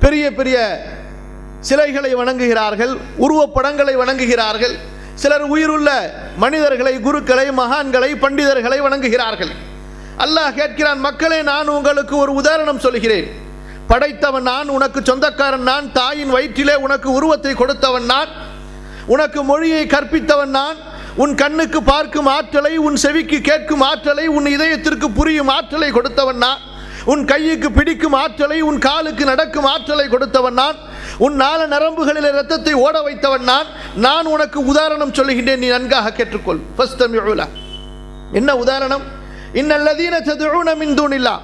பெரிய பெரிய சிலைகளை வணங்குகிறார்கள், உருவப்படங்களை வணங்குகிறார்கள். சிலர் உயிருள்ள மனிதர்களை, குருக்களை, மகான்களை, பண்டிதர்களை வணங்குகிறார்கள். அல்லாஹ் கேட்கிறான், மக்களே, நான் உங்களுக்கு ஒரு உதாரணம் சொல்கிறேன். படைத்தவன் நான், உனக்கு சொந்தக்காரன் நான், தாயின் வயிற்றிலே உனக்கு உருவத்தை கொடுத்தவன் நான், உனக்கு மொழியை கற்பித்தவன் நான், உன் கண்ணுக்கு பார்க்கும் ஆற்றலை, உன் செவிக்கு கேட்கும் ஆற்றலை, உன் இதயத்திற்கு புரியும் ஆற்றலை கொடுத்தவன் நான், உன் கையுக்கு பிடிக்கும் ஆற்றலை, உன் காலுக்கு நடக்கும் ஆற்றலை கொடுத்தவன் நான், உன் நால நரம்புகளில் இரத்தத்தை ஓட வைத்தவன் நான். நான் உனக்கு உதாரணம் சொல்லுகின்றேன், நீ நன்காக கேட்டுக்கொள். என்ன உதாரணம்? இன்னல்லதீன ததுஊன மின் தூனில்லாஹ்,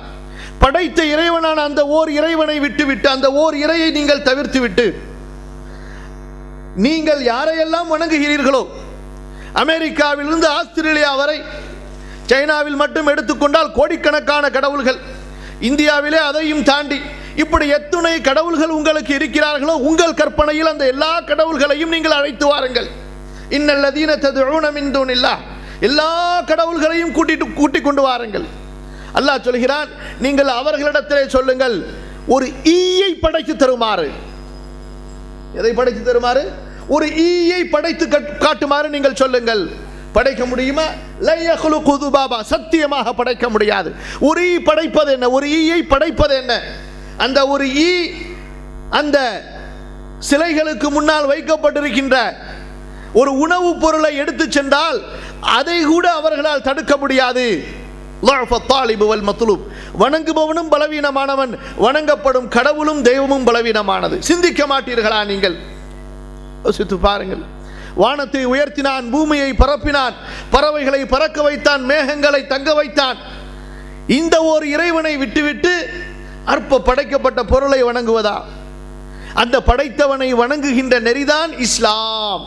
படைத்த இறைவனான அந்த ஓர் இறைவனை விட்டுவிட்டு, அந்த ஓர் இறையை நீங்கள் தவிர்த்து விட்டு நீங்கள் யாரையெல்லாம் வணங்குகிறீர்களோ, அமெரிக்காவிலிருந்து ஆஸ்திரேலியா வரை, சைனாவில் மட்டும் எடுத்துக்கொண்டால் கோடிக்கணக்கான கடவுள்கள், இந்தியாவிலே அதையும் தாண்டி இப்படி எத்துணை கடவுள்கள் உங்களுக்கு இருக்கிறார்களோ, உங்கள் கற்பனையில் அந்த எல்லா கடவுள்களையும் நீங்கள் அழைத்து வாருங்கள். இன்னல்லதீன ததுஊன மின் தூனில்லாஹ், எல்லா கடவுள்களையும் கூட்டிக் கொண்டு வாருங்கள். அல்லாஹ் சொல்கிறான், நீங்கள் அவர்களிடத்திலே சொல்லுங்கள், ஒரு ஈயை படைத்து தருமாறு. எதை படைத்து தருமாறு? ஒரு ஈயை படைத்து காட்டுமாறு நீங்கள் சொல்லுங்கள். படைக்க முடியுமா? லா யக்லுகு துபாபா, சத்தியமாக படைக்க முடியாது. ஒரு ஈ படைப்பது என்ன? ஒரு ஈயை படைப்பது என்ன? அந்த ஒரு ஈ அந்த சிலைகளுக்கு முன்னால் வைக்கப்பட்டிருக்கின்ற ஒரு உணவுப் பொருளை எடுத்து சென்றால் அதை கூட அவர்களால் தடுக்க முடியாது. வணங்குபவனும் பலவீனமானவன், வணங்கப்படும் கடவுளும் தெய்வமும் பலவீனமானது. சிந்திக்க மாட்டீர்களா நீங்கள்? யோசித்து பாருங்கள். வானத்தை உயர்த்தினான், பூமியை பரப்பினான், பறவைகளை பறக்க வைத்தான், மேகங்களை தங்க வைத்தான். இந்த ஒரு இறைவனை விட்டுவிட்டு அற்ப படைக்கப்பட்ட பொருளை வணங்குவதா? அந்த படைத்தவனை வணங்குகின்ற நெறிதான் இஸ்லாம்.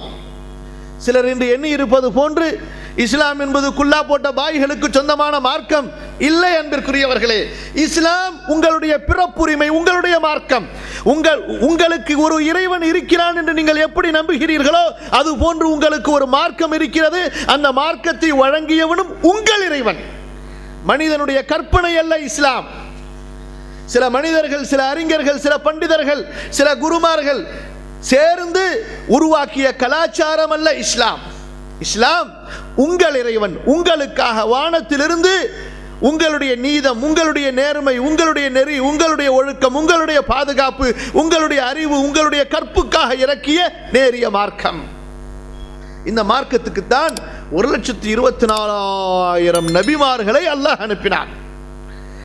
சிலர் இன்று எண்ணி இருப்பது போன்று இஸ்லாம் என்பது குல்லா போட்ட பாய்களுக்கு சொந்தமான மார்க்கம் இல்லை. அன்பிற்குரியவர்களே, இஸ்லாம் உங்களுடைய பிறப்புரிமை, உங்களுடைய மார்க்கம். உங்களுக்கு ஒரு இறைவன் இருக்கிறான் என்று நீங்கள் எப்படி நம்புகிறீர்களோ அது போன்று உங்களுக்கு ஒரு மார்க்கம் இருக்கிறது. அந்த மார்க்கத்தை வழங்கியவனும் உங்கள் இறைவன், மனிதனுடைய கற்பனை அல்ல இஸ்லாம். சில மனிதர்கள், சில அறிஞர்கள், சில பண்டிதர்கள், சில குருமார்கள் சேர்ந்து உருவாக்கிய கலாச்சாரம் அல்ல இஸ்லாம். இஸ்லாம் உங்கள் இறைவன், உங்களுக்காக வானத்திலிருந்து உங்களுடைய நீதம், உங்களுடைய நேர்மை, உங்களுடைய நெறி, உங்களுடைய ஒழுக்கம், உங்களுடைய பாதுகாப்பு, உங்களுடைய அறிவு, உங்களுடைய கற்புக்காக இறக்கிய நேரிய மார்க்கம். இந்த மார்க்கத்துக்குத்தான் 1,24,000 நபிமார்களை அல்லாஹ் அனுப்பினான்.